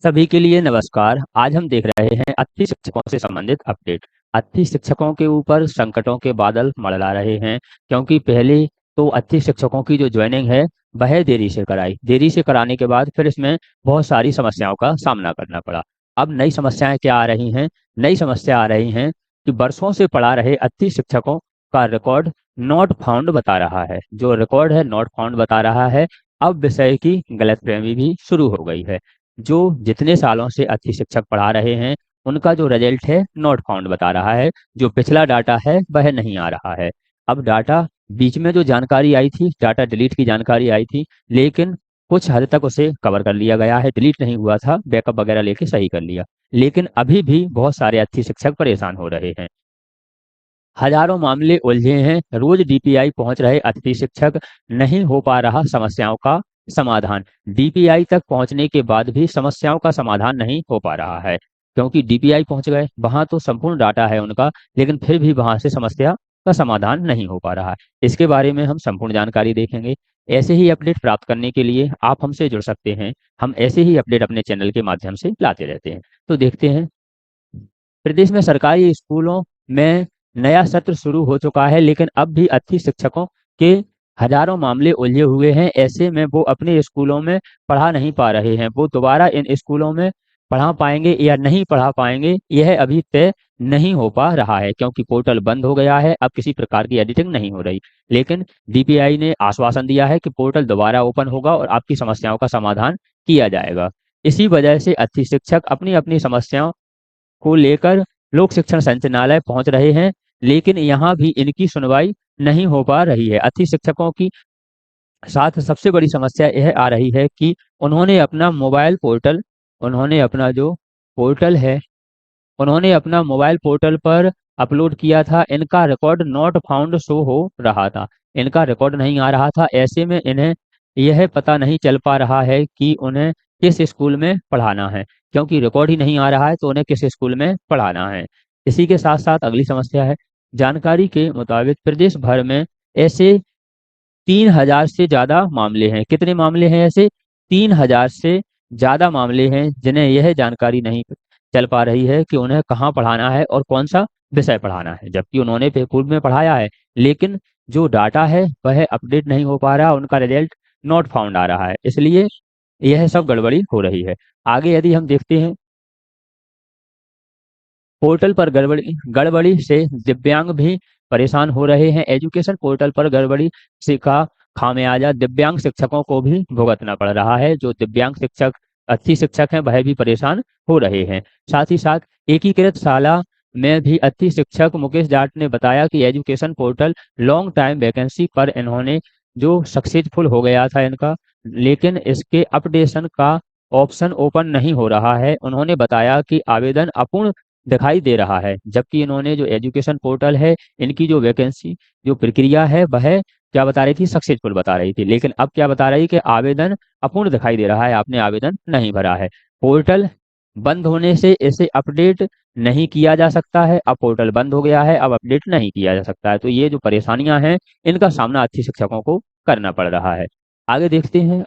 सभी के लिए नमस्कार। आज हम देख रहे हैं अच्छी शिक्षकों से संबंधित अपडेट। अच्छी शिक्षकों के ऊपर संकटों के बादल मंडरा रहे हैं, क्योंकि पहले तो अच्छी शिक्षकों की जो ज्वाइनिंग है वह देरी से कराई। देरी से कराने के बाद फिर इसमें बहुत सारी समस्याओं का सामना करना पड़ा। अब नई समस्याएं क्या आ रही हैं? नई समस्या आ रही हैं कि वर्षों से पढ़ा रहे अच्छी शिक्षकों का रिकॉर्ड नॉट फाउंड बता रहा है। जो रिकॉर्ड है नॉट फाउंड बता रहा है। अब विषय की गलतफहमी भी शुरू हो गई है। जो जितने सालों से अच्छी शिक्षक पढ़ा रहे हैं उनका जो रिजल्ट है नॉट फाउंड बता रहा है। जो पिछला डाटा है वह नहीं आ रहा है। अब डाटा बीच में जो जानकारी आई थी, डाटा डिलीट की जानकारी आई थी, लेकिन कुछ हद तक उसे कवर कर लिया गया है। डिलीट नहीं हुआ था, बैकअप वगैरह लेके सही कर लिया। लेकिन अभी भी बहुत सारे अच्छी शिक्षक परेशान हो रहे हैं। हजारों मामले उलझे हैं। रोज डीपीआई पहुंच रहे अतिथि शिक्षक, नहीं हो पा रहा समस्याओं का समाधान। डीपीआई तक पहुंचने के बाद भी समस्याओं का समाधान नहीं हो पा रहा है, क्योंकि डीपीआई पहुंच गए, वहां तो संपूर्ण डाटा है उनका, लेकिन फिर भी वहां से समस्या का समाधान नहीं हो पा रहा है। इसके बारे में हम संपूर्ण जानकारी देखेंगे। ऐसे ही अपडेट प्राप्त करने के लिए आप हमसे जुड़ सकते हैं। हम ऐसे ही अपडेट अपने चैनल के माध्यम से लाते रहते हैं। तो देखते हैं। प्रदेश में सरकारी स्कूलों में नया सत्र शुरू हो चुका है, लेकिन अब भी अच्छी शिक्षकों के हजारों मामले उलझे हुए हैं। ऐसे में वो अपने स्कूलों में पढ़ा नहीं पा रहे हैं। वो दोबारा इन स्कूलों में पढ़ा पाएंगे या नहीं पढ़ा पाएंगे, यह अभी तय नहीं हो पा रहा है, क्योंकि पोर्टल बंद हो गया है। अब किसी प्रकार की एडिटिंग नहीं हो रही। लेकिन डीपीआई ने आश्वासन दिया है कि पोर्टल दोबारा ओपन होगा और आपकी समस्याओं का समाधान किया जाएगा। इसी वजह से अच्छी शिक्षक अपनी अपनी समस्याओं को लेकर लोक शिक्षण संचालनालय पहुंच रहे हैं, लेकिन यहाँ भी इनकी सुनवाई नहीं हो पा रही है। अच्छी शिक्षकों की साथ सबसे बड़ी समस्या यह आ रही है कि उन्होंने अपना मोबाइल पोर्टल उन्होंने अपना जो पोर्टल है उन्होंने अपना मोबाइल पोर्टल पर अपलोड किया था। इनका रिकॉर्ड नॉट फाउंड शो हो रहा था। इनका रिकॉर्ड नहीं आ रहा था। ऐसे में इन्हें यह पता नहीं चल पा रहा है कि उन्हें किस स्कूल में पढ़ाना है, क्योंकि रिकॉर्ड ही नहीं आ रहा है तो उन्हें किस स्कूल में पढ़ाना है। इसी के साथ साथ अगली समस्या है। जानकारी के मुताबिक प्रदेश भर में ऐसे 3,000 से ज्यादा मामले हैं। कितने मामले हैं ऐसे? 3,000 से ज्यादा मामले हैं जिन्हें यह जानकारी नहीं चल पा रही है कि उन्हें कहाँ पढ़ाना है और कौन सा विषय पढ़ाना है, जबकि उन्होंने पूर्व में पढ़ाया है। लेकिन जो डाटा है वह अपडेट नहीं हो पा रहा, उनका रिजल्ट नॉट फाउंड आ रहा है, इसलिए यह सब गड़बड़ी हो रही है। आगे यदि हम देखते हैं, पोर्टल पर गड़बड़ी गड़बड़ी से दिव्यांग भी परेशान हो रहे हैं। एजुकेशन पोर्टल पर गड़बड़ी से का खामियाजा दिव्यांग शिक्षकों को भी भुगतना पड़ रहा है। जो दिव्यांग शिक्षक अच्छी शिक्षक हैं वह भी परेशान हो रहे हैं। साथ ही साथ एकीकृत शाला में भी अच्छी शिक्षक मुकेश जाट ने बताया कि education portal long time vacancy पर इन्होंने जो सक्सेसफुल हो गया था इनका, लेकिन इसके अपडेशन का ऑप्शन ओपन नहीं हो रहा है। उन्होंने बताया कि आवेदन अपूर्ण दिखाई दे रहा है, जबकि इन्होंने जो एजुकेशन पोर्टल है, इनकी जो वैकेंसी जो प्रक्रिया है वह क्या बता रही थी? सक्सेसफुल बता रही थी। लेकिन अब क्या बता रही कि आवेदन अपूर्ण दिखाई दे रहा है, आपने आवेदन नहीं भरा है। पोर्टल बंद होने से इसे अपडेट नहीं किया जा सकता है। अब पोर्टल बंद हो गया है, अब अपडेट नहीं किया जा सकता है। तो ये जो परेशानियां हैं इनका सामना अच्छी शिक्षकों को करना पड़ रहा है। आगे देखते हैं।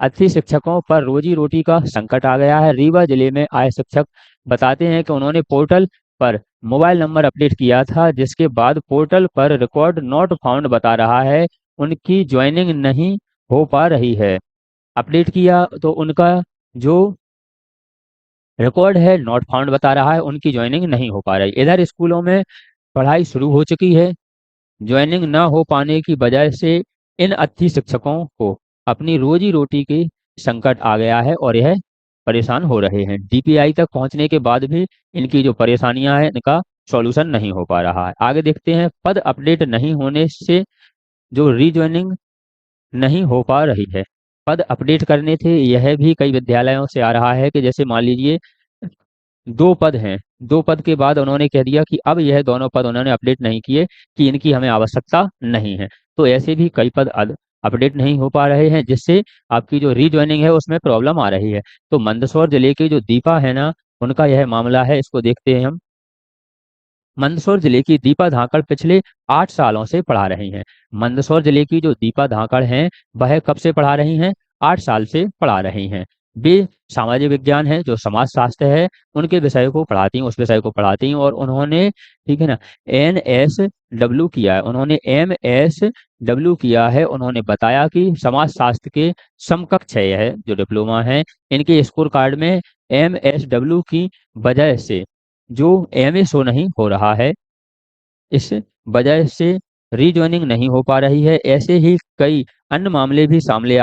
अच्छी शिक्षकों पर रोजी रोटी का संकट आ गया है। रीवा जिले में आए शिक्षक बताते हैं कि उन्होंने पोर्टल पर मोबाइल नंबर अपडेट किया था, जिसके बाद पोर्टल पर रिकॉर्ड नॉट फाउंड बता रहा है। उनकी ज्वाइनिंग नहीं हो पा रही है। अपडेट किया तो उनका जो रिकॉर्ड है नॉट फाउंड बता रहा है, उनकी ज्वाइनिंग नहीं हो पा रही। इधर स्कूलों में पढ़ाई शुरू हो चुकी है। ज्वाइनिंग न हो पाने की वजह से इन अच्छी शिक्षकों को अपनी रोजी रोटी की संकट आ गया है और यह परेशान हो रहे हैं। डीपीआई तक पहुंचने के बाद भी इनकी जो परेशानियां हैं इनका सॉल्यूशन नहीं हो पा रहा है। आगे देखते हैं। पद अपडेट नहीं होने से जो रीज्वाइनिंग नहीं हो पा रही है। पद अपडेट करने थे, यह भी कई विद्यालयों से आ रहा है कि जैसे मान लीजिए 2 पद हैं, 2 पद के बाद उन्होंने कह दिया कि अब यह दोनों पद उन्होंने अपडेट नहीं किए, कि इनकी हमें आवश्यकता नहीं है। तो ऐसे भी कई पद अपडेट नहीं हो पा रहे हैं, जिससे आपकी जो रीज्वाइनिंग है उसमें प्रॉब्लम आ रही है। तो मंदसौर जिले की जो दीपा है ना, उनका यह मामला है, इसको देखते हैं हम। मंदसौर जिले की दीपा धाकड़ पिछले 8 सालों से पढ़ा रही हैं। मंदसौर जिले की जो दीपा धाकड़ हैं वह कब से पढ़ा रही हैं? 8 साल से पढ़ा रही हैं। वे सामाजिक विज्ञान है, जो समाज शास्त्र है, उनके विषय को पढ़ाती हैं, उस विषय को पढ़ाती हैं और उन्होंने, ठीक है ना, एनएसडब्ल्यू किया है, उन्होंने एमएसडब्ल्यू किया है। उन्होंने बताया कि समाज शास्त्र के समकक्ष है यह जो डिप्लोमा है, इनके स्कोर कार्ड में एमएसडब्ल्यू की वजह से जो एमए शो नहीं हो रहा है, इस वजह से रीजॉइनिंग नहीं हो पा रही है। ऐसे ही कई अन्य मामले भी सामने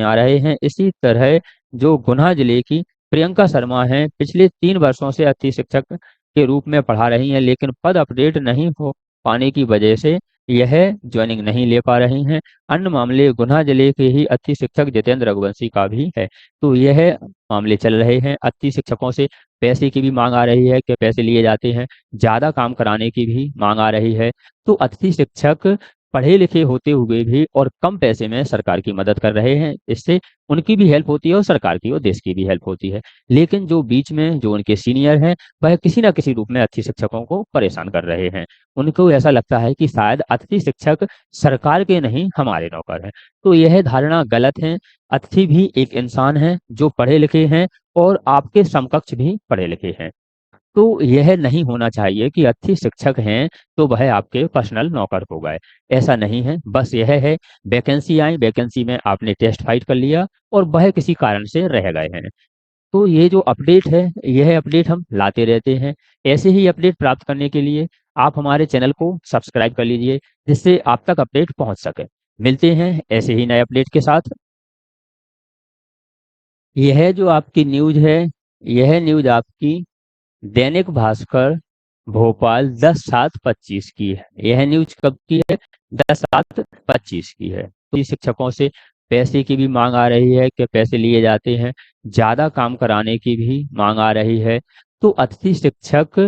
आ रहे हैं। इसी तरह जो गुना जिले की प्रियंका शर्मा हैं, पिछले 3 वर्षों से अतिथि शिक्षक के रूप में पढ़ा रही हैं, लेकिन पद अपडेट नहीं हो पाने की वजह से यह ज्वाइनिंग नहीं ले पा रही हैं। अन्य मामले गुना जिले के ही अतिथि शिक्षक जितेंद्र रघुवंशी का भी है। तो यह मामले चल रहे हैं। अतिथि शिक्षकों से पैसे की भी मांग आ रही है कि पैसे लिए जाते हैं, ज्यादा काम कराने की भी मांग आ रही है। तो अतिथि शिक्षक पढ़े लिखे होते हुए भी और कम पैसे में सरकार की मदद कर रहे हैं। इससे उनकी भी हेल्प होती है और सरकार की और देश की भी हेल्प होती है। लेकिन जो बीच में जो उनके सीनियर हैं, वह किसी ना किसी रूप में अतिथि शिक्षकों को परेशान कर रहे हैं। उनको ऐसा लगता है कि शायद अतिथि शिक्षक सरकार के नहीं हमारे नौकर हैं। तो यह धारणा गलत है। अतिथि भी एक इंसान है जो पढ़े लिखे हैं और आपके समकक्ष भी पढ़े लिखे हैं। तो यह नहीं होना चाहिए कि अच्छी शिक्षक हैं तो वह आपके पर्सनल नौकर हो गए। ऐसा नहीं है। बस यह है, वैकेंसी आई, वैकेंसी में आपने टेस्ट फाइट कर लिया और वह किसी कारण से रह गए हैं। तो ये जो अपडेट है, यह अपडेट हम लाते रहते हैं। ऐसे ही अपडेट प्राप्त करने के लिए आप हमारे चैनल को सब्सक्राइब कर लीजिए, जिससे आप तक अपडेट पहुंच सके। मिलते हैं ऐसे ही नए अपडेट के साथ। यह जो आपकी न्यूज है, यह न्यूज आपकी दैनिक भास्कर भोपाल 10/7/25 की है। यह न्यूज कब की है? 10/7/25 की है। तो ये शिक्षकों से पैसे की भी मांग आ रही है कि पैसे लिए जाते हैं, ज्यादा काम कराने की भी मांग आ रही है। तो अतिथि शिक्षक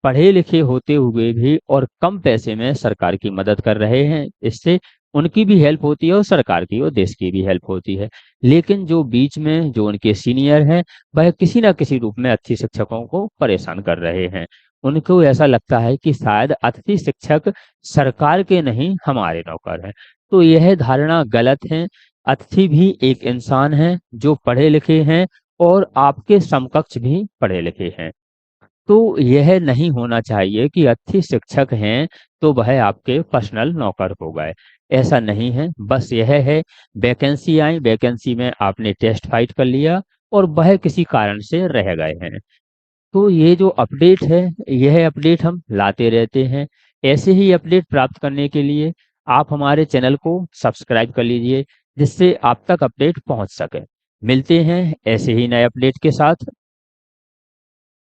पढ़े लिखे होते हुए भी और कम पैसे में सरकार की मदद कर रहे हैं। इससे उनकी भी हेल्प होती है और सरकार की और देश की भी हेल्प होती है। लेकिन जो बीच में जो उनके सीनियर हैं, वह किसी ना किसी रूप में अतिथि शिक्षकों को परेशान कर रहे हैं। उनको ऐसा लगता है कि शायद अतिथि शिक्षक सरकार के नहीं हमारे नौकर हैं। तो यह धारणा गलत है। अतिथि भी एक इंसान है जो पढ़े लिखे हैं और आपके समकक्ष भी पढ़े लिखे हैं। तो यह नहीं होना चाहिए कि अतिथि शिक्षक हैं तो वह आपके पर्सनल नौकर हो गए। ऐसा नहीं है। बस यह है, वैकेंसी आई, वैकेंसी में आपने टेस्ट फाइट कर लिया और वह किसी कारण से रह गए हैं। तो ये जो अपडेट है, यह अपडेट हम लाते रहते हैं। ऐसे ही अपडेट प्राप्त करने के लिए आप हमारे चैनल को सब्सक्राइब कर लीजिए, जिससे आप तक अपडेट पहुंच सके। मिलते हैं ऐसे ही नए अपडेट के साथ।